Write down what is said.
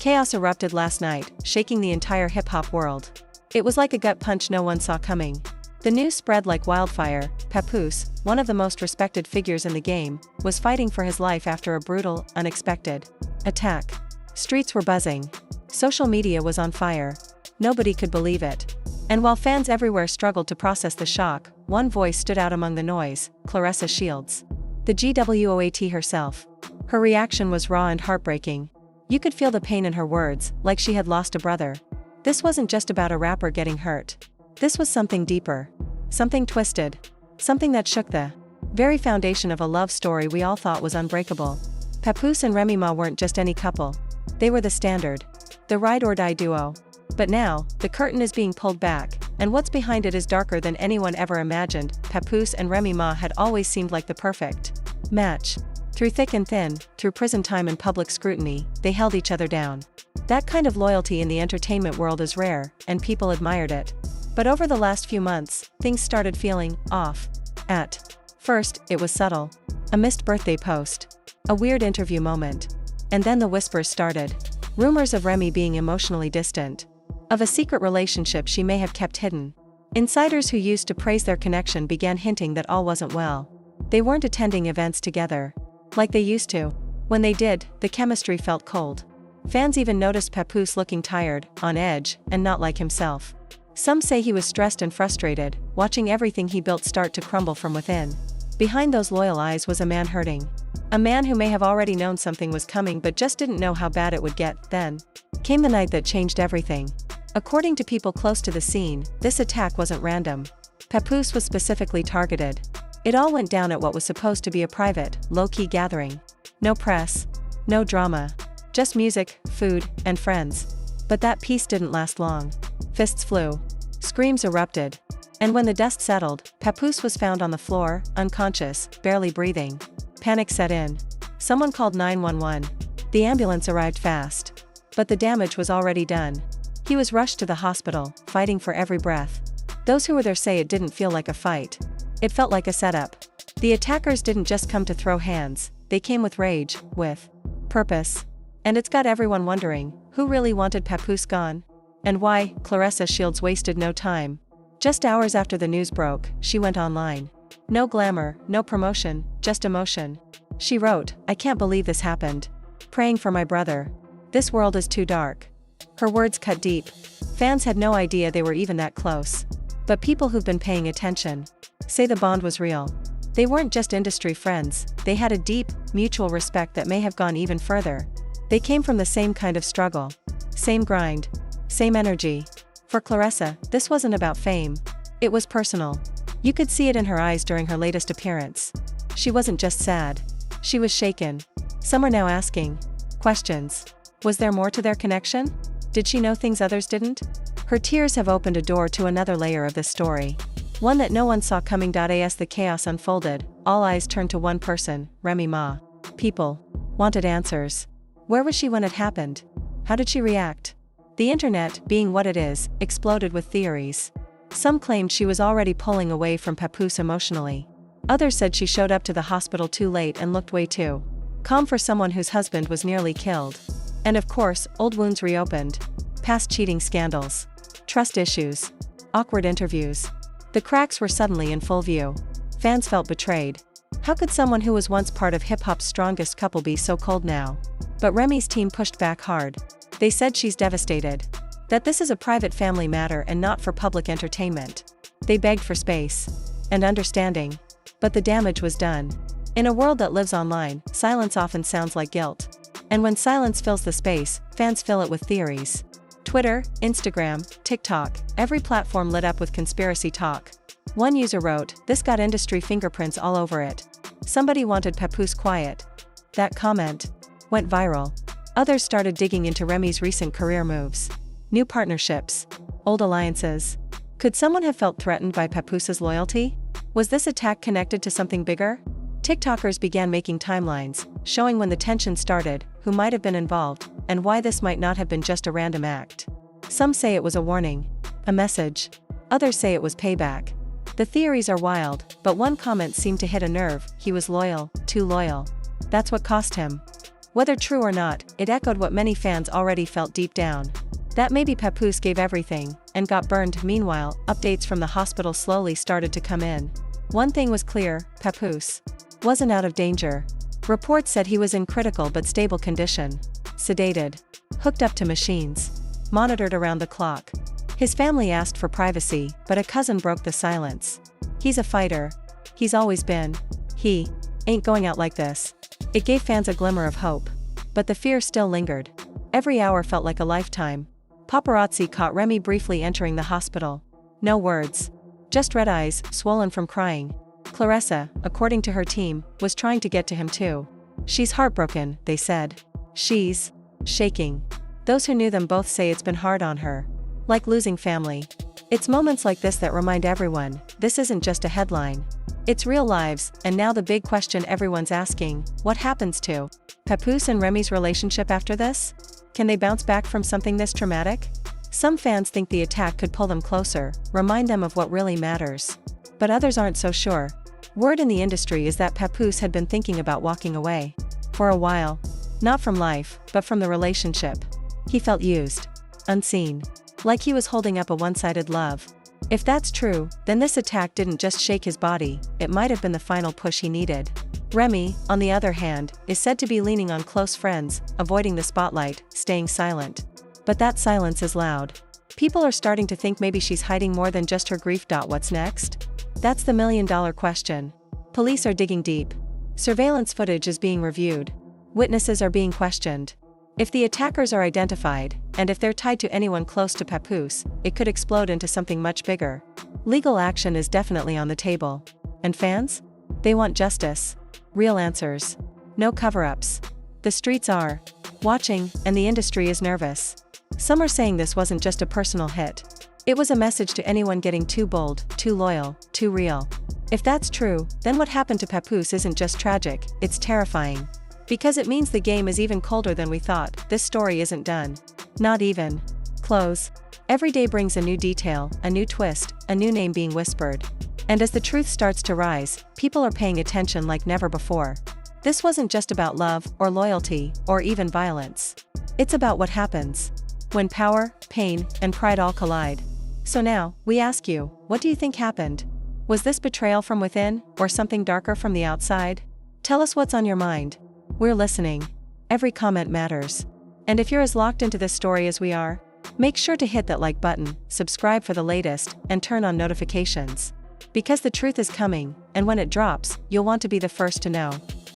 Chaos erupted last night, shaking the entire hip-hop world. It was like a gut punch no one saw coming. The news spread like wildfire. Papoose, one of the most respected figures in the game, was fighting for his life after a brutal, unexpected attack. Streets were buzzing. Social media was on fire. Nobody could believe it. And while fans everywhere struggled to process the shock, one voice stood out among the noise: Claressa Shields. The GWOAT herself. Her reaction was raw and heartbreaking. You could feel the pain in her words, like she had lost a brother. This wasn't just about a rapper getting hurt. This was something deeper. Something twisted. Something that shook the very foundation of a love story we all thought was unbreakable. Papoose and Remy Ma weren't just any couple. They were the standard. The ride-or-die duo. But now, the curtain is being pulled back, and what's behind it is darker than anyone ever imagined. Papoose and Remy Ma had always seemed like the perfect match. Through thick and thin, through prison time and public scrutiny, they held each other down. That kind of loyalty in the entertainment world is rare, and people admired it. But over the last few months, things started feeling off. At first, it was subtle. A missed birthday post. A weird interview moment. And then the whispers started. Rumors of Remy being emotionally distant. Of a secret relationship she may have kept hidden. Insiders who used to praise their connection began hinting that all wasn't well. They weren't attending events together like they used to. When they did, the chemistry felt cold. Fans even noticed Papoose looking tired, on edge, and not like himself. Some say he was stressed and frustrated, watching everything he built start to crumble from within. Behind those loyal eyes was a man hurting. A man who may have already known something was coming but just didn't know how bad it would get. Then came the night that changed everything. According to people close to the scene, this attack wasn't random. Papoose was specifically targeted. It all went down at what was supposed to be a private, low-key gathering. No press. No drama. Just music, food, and friends. But that peace didn't last long. Fists flew. Screams erupted. And when the dust settled, Papoose was found on the floor, unconscious, barely breathing. Panic set in. Someone called 911. The ambulance arrived fast. But the damage was already done. He was rushed to the hospital, fighting for every breath. Those who were there say it didn't feel like a fight. It felt like a setup. The attackers didn't just come to throw hands, they came with rage, with purpose. And it's got everyone wondering, who really wanted Papoose gone? And why? Claressa Shields wasted no time. Just hours after the news broke, she went online. No glamour, no promotion, just emotion. She wrote, "I can't believe this happened. Praying for my brother. This world is too dark." Her words cut deep. Fans had no idea they were even that close. But people who've been paying attention say the bond was real. They weren't just industry friends, they had a deep, mutual respect that may have gone even further. They came from the same kind of struggle. Same grind. Same energy. For Claressa, this wasn't about fame. It was personal. You could see it in her eyes during her latest appearance. She wasn't just sad. She was shaken. Some are now asking questions. Was there more to their connection? Did she know things others didn't? Her tears have opened a door to another layer of this story. One that no one saw coming. As the chaos unfolded, all eyes turned to one person, Remy Ma. People wanted answers. Where was she when it happened? How did she react? The internet, being what it is, exploded with theories. Some claimed she was already pulling away from Papoose emotionally. Others said she showed up to the hospital too late and looked way too calm for someone whose husband was nearly killed. And of course, old wounds reopened. Past cheating scandals. Trust issues. Awkward interviews. The cracks were suddenly in full view. Fans felt betrayed. How could someone who was once part of hip-hop's strongest couple be so cold now? But Remy's team pushed back hard. They said she's devastated. That this is a private family matter and not for public entertainment. They begged for space and understanding. But the damage was done. In a world that lives online, silence often sounds like guilt. And when silence fills the space, fans fill it with theories. Twitter, Instagram, TikTok, every platform lit up with conspiracy talk. One user wrote, "This got industry fingerprints all over it. Somebody wanted Papoose quiet." That comment went viral. Others started digging into Remy's recent career moves. New partnerships. Old alliances. Could someone have felt threatened by Papoose's loyalty? Was this attack connected to something bigger? TikTokers began making timelines, showing when the tension started, who might have been involved, and why this might not have been just a random act. Some say it was a warning, a message. Others say it was payback. The theories are wild, but one comment seemed to hit a nerve: he was loyal, too loyal. That's what cost him. Whether true or not, it echoed what many fans already felt deep down. That maybe Papoose gave everything, and got burned. Meanwhile, updates from the hospital slowly started to come in. One thing was clear, Papoose wasn't out of danger. Reports said he was in critical but stable condition. Sedated. Hooked up to machines. Monitored around the clock. His family asked for privacy, but a cousin broke the silence. He's a fighter. He's always been. He ain't going out like this. It gave fans a glimmer of hope. But the fear still lingered. Every hour felt like a lifetime. Paparazzi caught Remy briefly entering the hospital. No words. Just red eyes, swollen from crying. Claressa, according to her team, was trying to get to him too. She's heartbroken, they said. She's shaking. Those who knew them both say it's been hard on her. Like losing family. It's moments like this that remind everyone, this isn't just a headline. It's real lives, and now the big question everyone's asking, what happens to Papoose and Remy's relationship after this? Can they bounce back from something this traumatic? Some fans think the attack could pull them closer, remind them of what really matters. But others aren't so sure. Word in the industry is that Papoose had been thinking about walking away. For a while. Not from life, but from the relationship. He felt used. Unseen. Like he was holding up a one-sided love. If that's true, then this attack didn't just shake his body, it might have been the final push he needed. Remy, on the other hand, is said to be leaning on close friends, avoiding the spotlight, staying silent. But that silence is loud. People are starting to think maybe she's hiding more than just her grief. What's next? That's the million-dollar question. Police are digging deep. Surveillance footage is being reviewed. Witnesses are being questioned. If the attackers are identified, and if they're tied to anyone close to Papoose, it could explode into something much bigger. Legal action is definitely on the table. And fans? They want justice. Real answers. No cover-ups. The streets are watching, and the industry is nervous. Some are saying this wasn't just a personal hit. It was a message to anyone getting too bold, too loyal, too real. If that's true, then what happened to Papoose isn't just tragic, it's terrifying. Because it means the game is even colder than we thought. This story isn't done. Not even close. Every day brings a new detail, a new twist, a new name being whispered. And as the truth starts to rise, people are paying attention like never before. This wasn't just about love, or loyalty, or even violence. It's about what happens when power, pain, and pride all collide. So now, we ask you, what do you think happened? Was this betrayal from within, or something darker from the outside? Tell us what's on your mind. We're listening. Every comment matters. And if you're as locked into this story as we are, make sure to hit that like button, subscribe for the latest, and turn on notifications. Because the truth is coming, and when it drops, you'll want to be the first to know.